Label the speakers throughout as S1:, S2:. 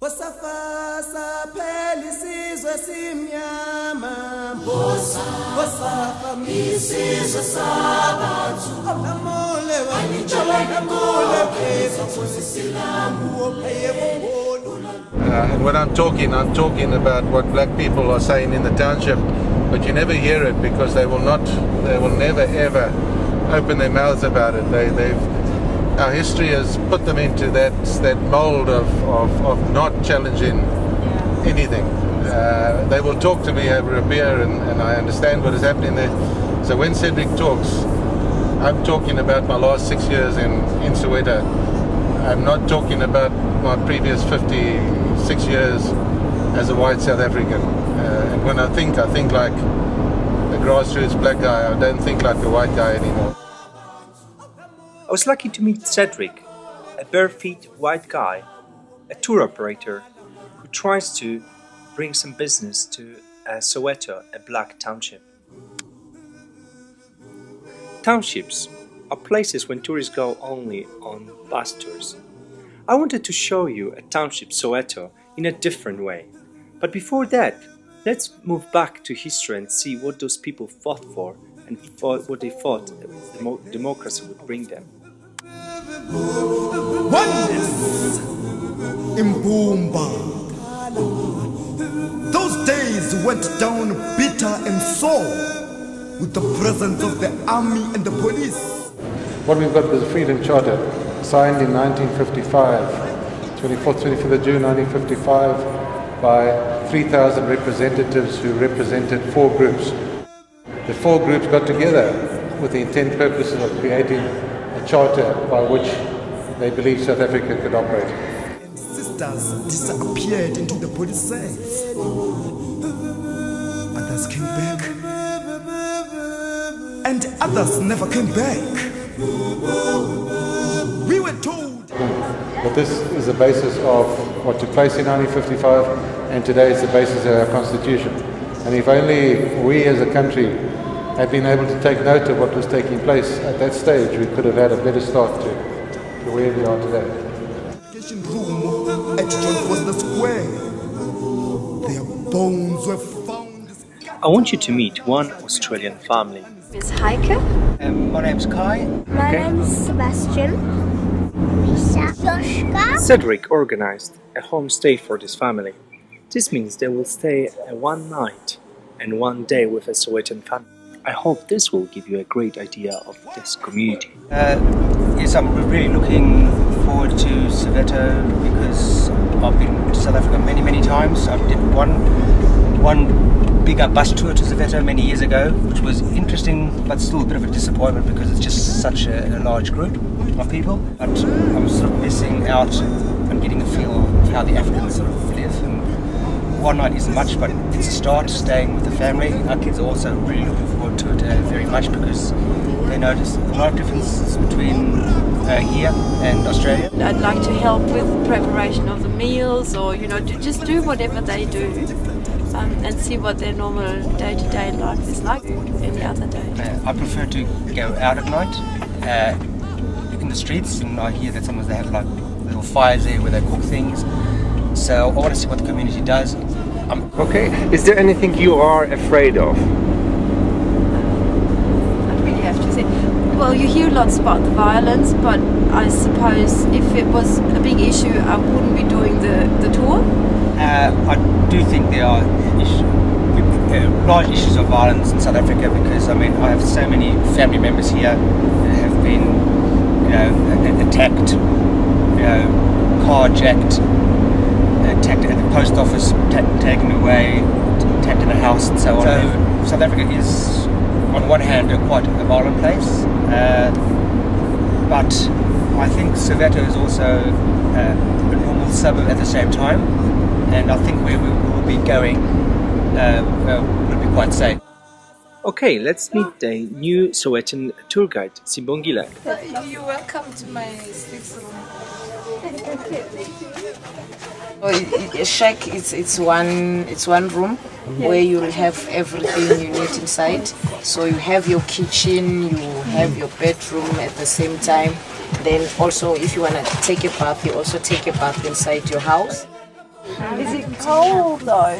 S1: And when I'm talking about what black people are saying in the township, but you never hear it because they will never ever open their mouths about it. Our history has put them into that mold of not challenging anything. They will talk to me over a beer and I understand what is happening there. So when Cedric talks, I'm talking about my last 6 years in Soweto. I'm not talking about my previous 56 years as a white South African. And when I think like a grassroots black guy. I don't think like a white guy anymore.
S2: I was lucky to meet Cedric, a bare-feet white guy, a tour operator who tries to bring some business to Soweto, a black township. Townships are places when tourists go only on bus tours. I wanted to show you a township Soweto in a different way. But before that, let's move back to history and see what those people fought for and what they thought democracy would bring them.
S3: Oneness in Boomba. Those days went down bitter and sore with the presence of the army and the police.
S1: What we've got is a Freedom Charter, signed in 1955, 25th of June 1955, by 3,000 representatives who represented 4 groups. The 4 groups got together with the intent purposes of creating a charter by which they believed South Africa could operate.
S3: And sisters disappeared into the police cells. Others came back. And others never came back. We were told.
S1: But this is the basis of what took place in 1955, and today is the basis of our constitution. And if only we as a country had been able to take note of what was taking place at that stage, we could have had a better start to where we are today.
S3: Room at John Foster Square. Their bones were found.
S2: I want you to meet one Australian family.
S4: It's Heike.
S5: My name's Kai.
S4: My name's Sebastian. Lisa. Joshka.
S2: Cedric organized a homestay for this family. This means they will stay one night and one day with a Sowetan family. I hope this will give you a great idea of this community.
S5: Yes, I'm really looking forward to Soweto because I've been to South Africa many times. I did one bigger bus tour to Soweto many years ago, which was interesting but still a bit of a disappointment because it's just such a large group of people. But I'm sort of missing out on getting a feel of how the Africans sort of live. And one night isn't much, but it's a start, staying with the family. Our kids are also really looking forward to it very much because they notice a lot of differences between here and Australia.
S6: I'd like to help with preparation of the meals, or just do whatever they do and see what their normal day-to-day life is like any other day.
S5: I prefer to go out at night in the streets, and I hear that sometimes they have like little fires there where they cook things. So I want to see what the community does.
S7: Okay, is there anything you are afraid of?
S6: I'd really have to say, well, you hear lots about the violence, but I suppose if it was a big issue, I wouldn't be doing the tour.
S5: I do think there are large issues of violence in South Africa because I mean I have so many family members here that have been attacked, carjacked, attacked at the post office, taken away, attacked in a house and so on. So South Africa is on one hand quite a violent place, but I think Soweto is also a normal suburb at the same time, and I think where we will be going will be quite safe.
S2: Okay, let's meet the new Sowetan tour guide, Simbongile.
S8: You're welcome to my sixth room.
S9: A shack it's one room where you'll have everything you need inside. So you have your kitchen, you have your bedroom at the same time. Then also if you want to take a bath, you also take a bath inside your house.
S6: Is it cold though?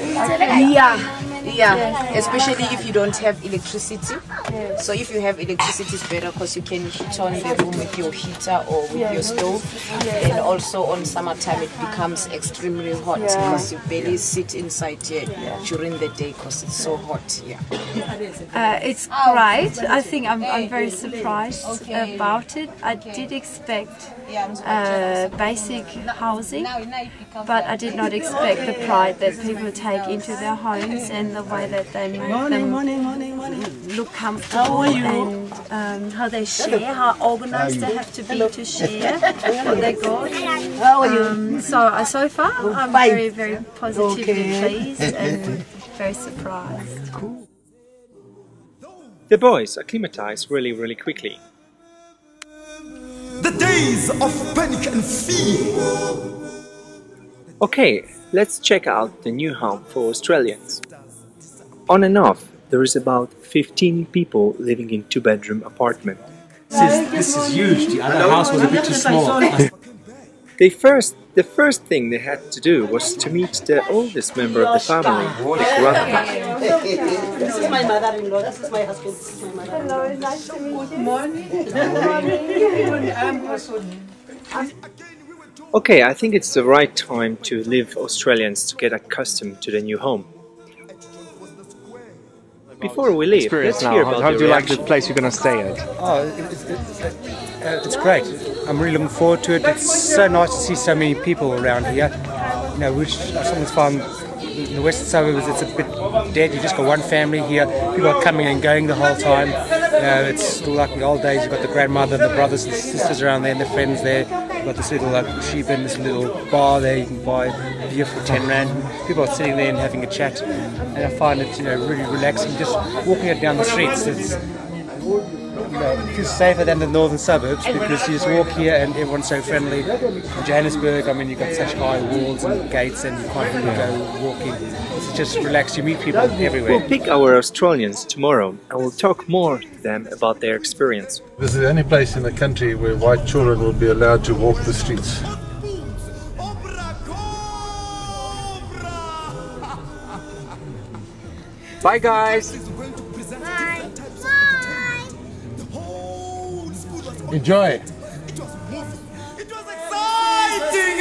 S9: Yeah, especially if you don't have electricity. So if you have electricity, it's better because you can heat on the room with your heater or with your stove. And also on summertime, it becomes extremely hot because you barely sit inside here during the day because it's so hot.
S6: It's great. I think I'm very surprised about it. I did expect basic housing, but I did not expect the pride that people take into their homes and the way that they make them look comfortable and how they share, how organized they have to be to share what they got. So far I'm very, very positively pleased and very surprised.
S2: The boys acclimatized really quickly.
S3: The days of panic and fear.
S2: Okay, let's check out the new home for Australians. On and off, there is about 15 people living in two-bedroom apartment.
S5: This is huge. The other house was a bit too small.
S2: The first thing they had to do was to meet the oldest member of the family, the grandma.
S10: This is my mother-in-law, this is my husband, this is my mother.
S6: Hello, nice to meet you.
S10: Good morning.
S2: Okay, I think it's the right time to leave Australians to get accustomed to the new home. Before we leave, let's hear about
S7: How do you like the place you're going to stay at?
S5: Oh, it's great. I'm really looking forward to it. It's so nice to see so many people around here. You know, which I sometimes found in the western suburbs it's a bit dead. You just got one family here. People are coming and going the whole time. You know, it's still like the old days. You've got the grandmother, the brothers and sisters around there, and the friends there. You've got this little sheep and this little bar there. You can buy beer for 10 rand. People are sitting there and having a chat, and I find it, you know, really relaxing. Just walking it down the streets. It's, you know, it feels safer than the northern suburbs because you just walk here and everyone's so friendly. In Johannesburg, I mean, you've got such high walls and gates and you can't really go walking. It's just relaxed. You meet people everywhere.
S2: We'll pick our Australians tomorrow and we'll talk more to them about their experience.
S1: This is the only place in the country where white children will be allowed to walk the streets.
S7: Bye, guys.
S1: Enjoy.
S3: It was exciting.